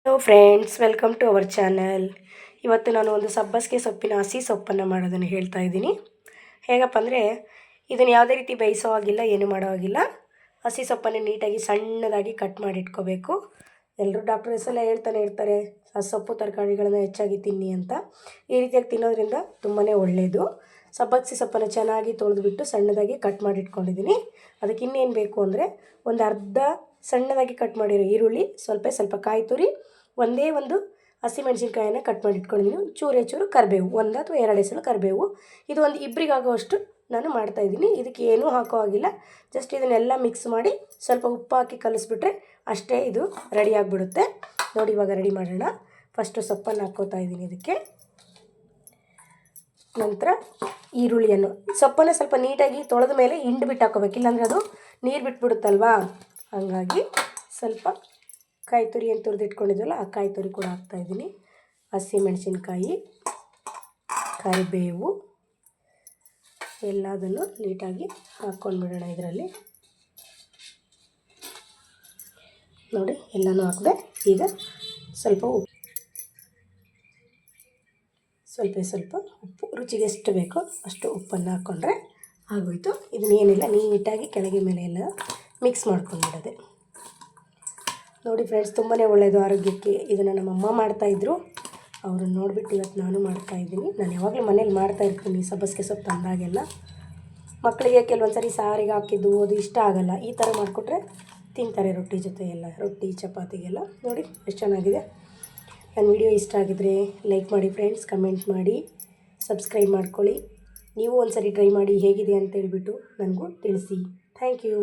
Hello friends, welcome to our channel. ಇವತ್ತು ನಾನು ಒಂದು ಸಬ್ಬಸಿಗೆ ಸೊಪ್ಪಿನ ಹಸಿ ಸೊಪ್ಪನ್ನು ಮಾಡೋದನ್ನು ಹೇಳ್ತಾ ಇದ್ದೀನಿ. ಹೇಗಪ್ಪ ಅಂದರೆ, ಇದನ್ನು ಯಾವುದೇ ರೀತಿ ಬೇಯಿಸೋ ಆಗಿಲ್ಲ, ಏನು ಮಾಡೋ ಆಗಿಲ್ಲ. ಹಸಿ ಸೊಪ್ಪನ್ನು ನೀಟಾಗಿ ಸಣ್ಣದಾಗಿ ಕಟ್ ಮಾಡಿ ಇಟ್ಕೋಬೇಕು. ಎಲ್ಲರೂ ಡಾಕ್ಟರ್ಸ್ ಎಲ್ಲ ಹೇಳ್ತಾನೆ ಇರ್ತಾರೆ, ಆ ಸೊಪ್ಪು ತರಕಾರಿಗಳನ್ನು ಹೆಚ್ಚಾಗಿ ತಿನ್ನಿ ಅಂತ. ಈ ರೀತಿಯಾಗಿ ತಿನ್ನೋದ್ರಿಂದ ತುಂಬಾ ಒಳ್ಳೆಯದು. ಸಬ್ಬಸಿಗೆ ಸೊಪ್ಪನ್ನು ಚೆನ್ನಾಗಿ ತೊಳೆದುಬಿಟ್ಟು ಸಣ್ಣದಾಗಿ ಕಟ್ ಮಾಡಿ ಇಟ್ಕೊಂಡಿದ್ದೀನಿ. ಅದಕ್ಕೆ ಇನ್ನೇನು ಬೇಕು ಅಂದರೆ, ಒಂದು ಅರ್ಧ ಸಣ್ಣದಾಗಿ ಕಟ್ ಮಾಡಿರೋ ಈರುಳ್ಳಿ, ಸ್ವಲ್ಪ ಕಾಯಿ ತುರಿ, ಒಂದೇ ಒಂದು ಹಸಿಮೆಣಸಿನ್ಕಾಯನ್ನು ಕಟ್ ಮಾಡಿ ಇಟ್ಕೊಂಡಿದ್ದೀನಿ. ಚೂರು ಕರಿಬೇವು, ಒಂದು ಅಥವಾ ಎರಡು ಎಸಳು ಕರಿಬೇವು. ಇದು ಒಂದು ಇಬ್ಬರಿಗಾಗೋಷ್ಟು ನಾನು ಮಾಡ್ತಾಯಿದ್ದೀನಿ. ಇದಕ್ಕೆ ಏನೂ ಹಾಕೋ ಆಗಿಲ್ಲ. ಜಸ್ಟ್ ಇದನ್ನೆಲ್ಲ ಮಿಕ್ಸ್ ಮಾಡಿ ಸ್ವಲ್ಪ ಉಪ್ಪು ಹಾಕಿ ಕಲಿಸ್ಬಿಟ್ರೆ ಅಷ್ಟೇ, ಇದು ರೆಡಿ ಆಗಿಬಿಡುತ್ತೆ. ನೋಡಿ, ಇವಾಗ ರೆಡಿ ಮಾಡೋಣ. ಫಸ್ಟು ಸೊಪ್ಪನ್ನು ಹಾಕ್ಕೋತಾ ಇದ್ದೀನಿ ಇದಕ್ಕೆ. ನಂತರ ಈರುಳ್ಳಿಯನ್ನು, ಸೊಪ್ಪನ್ನು ಸ್ವಲ್ಪ ನೀಟಾಗಿ ತೊಳೆದ ಮೇಲೆ ಹಿಂಡು ಬಿಟ್ಟು ಹಾಕ್ಕೋಬೇಕು, ಇಲ್ಲಾಂದರೆ ಅದು ನೀರು ಬಿಟ್ಬಿಡುತ್ತಲ್ವಾ. ಹಾಗಾಗಿ ಸ್ವಲ್ಪ ಕಾಯಿ ತುರಿ ಏನು ತುರಿದಿಟ್ಕೊಂಡಿದ್ವಲ್ಲ, ಆ ಕಾಯಿ ತುರಿ ಕೂಡ ಹಾಕ್ತಾಯಿದ್ದೀನಿ. ಹಸಿಮೆಣಸಿನ್ಕಾಯಿ, ಕರಿಬೇವು ಎಲ್ಲದನ್ನು ನೀಟಾಗಿ ಹಾಕ್ಕೊಂಡ್ಬಿಡೋಣ ಇದರಲ್ಲಿ. ನೋಡಿ, ಎಲ್ಲನೂ ಹಾಕಿದೆ. ಈಗ ಸ್ವಲ್ಪ ಉಪ್ಪು ರುಚಿಗೆ ಎಷ್ಟು ಬೇಕೋ ಅಷ್ಟು ಉಪ್ಪನ್ನು ಹಾಕ್ಕೊಂಡ್ರೆ ಆಗೋಯ್ತು. ಇದನ್ನೇನಿಲ್ಲ, ನೀಟಾಗಿ ಕೆಳಗೆ ಮೇಲೆ ಎಲ್ಲ ಮಿಕ್ಸ್ ಮಾಡ್ಕೊಂಡ್ಬಿಡೋದೆ. ನೋಡಿ ಫ್ರೆಂಡ್ಸ್, ತುಂಬಾ ಒಳ್ಳೆಯದು ಆರೋಗ್ಯಕ್ಕೆ. ಇದನ್ನು ನಮ್ಮಮ್ಮ ಮಾಡ್ತಾಯಿದ್ರು, ಅವ್ರನ್ನ ನೋಡಿಬಿಟ್ಟು ಇವತ್ತು ನಾನು ಮಾಡ್ತಾಯಿದ್ದೀನಿ. ನಾನು ಯಾವಾಗಲೂ ಮನೇಲಿ ಮಾಡ್ತಾಯಿರ್ತೀನಿ ಸಬ್ಬಸಿಗೆ ಸೊಪ್ಪು ತಂದಾಗೆಲ್ಲ. ಮಕ್ಕಳಿಗೆ ಕೆಲವೊಂದು ಸರಿ ಸಾರಿಗೆ ಹಾಕಿದ್ದು ಅದು ಇಷ್ಟ ಆಗೋಲ್ಲ. ಈ ಥರ ಮಾಡಿಕೊಟ್ರೆ ತಿಂತಾರೆ ರೊಟ್ಟಿ ಜೊತೆ ಎಲ್ಲ, ರೊಟ್ಟಿ ಚಪಾತಿಗೆಲ್ಲ. ನೋಡಿ ಎಷ್ಟು ಚೆನ್ನಾಗಿದೆ. ನನ್ನ ವಿಡಿಯೋ ಇಷ್ಟ ಆಗಿದ್ರೆ ಲೈಕ್ ಮಾಡಿ ಫ್ರೆಂಡ್ಸ್, ಕಮೆಂಟ್ ಮಾಡಿ, ಸಬ್ಸ್ಕ್ರೈಬ್ ಮಾಡ್ಕೊಳ್ಳಿ. ನೀವು ಒಂದು ಸರಿ ಟ್ರೈ ಮಾಡಿ ಹೇಗಿದೆ ಅಂತ ಹೇಳ್ಬಿಟ್ಟು ನನಗೂ ತಿಳಿಸಿ. Thank you.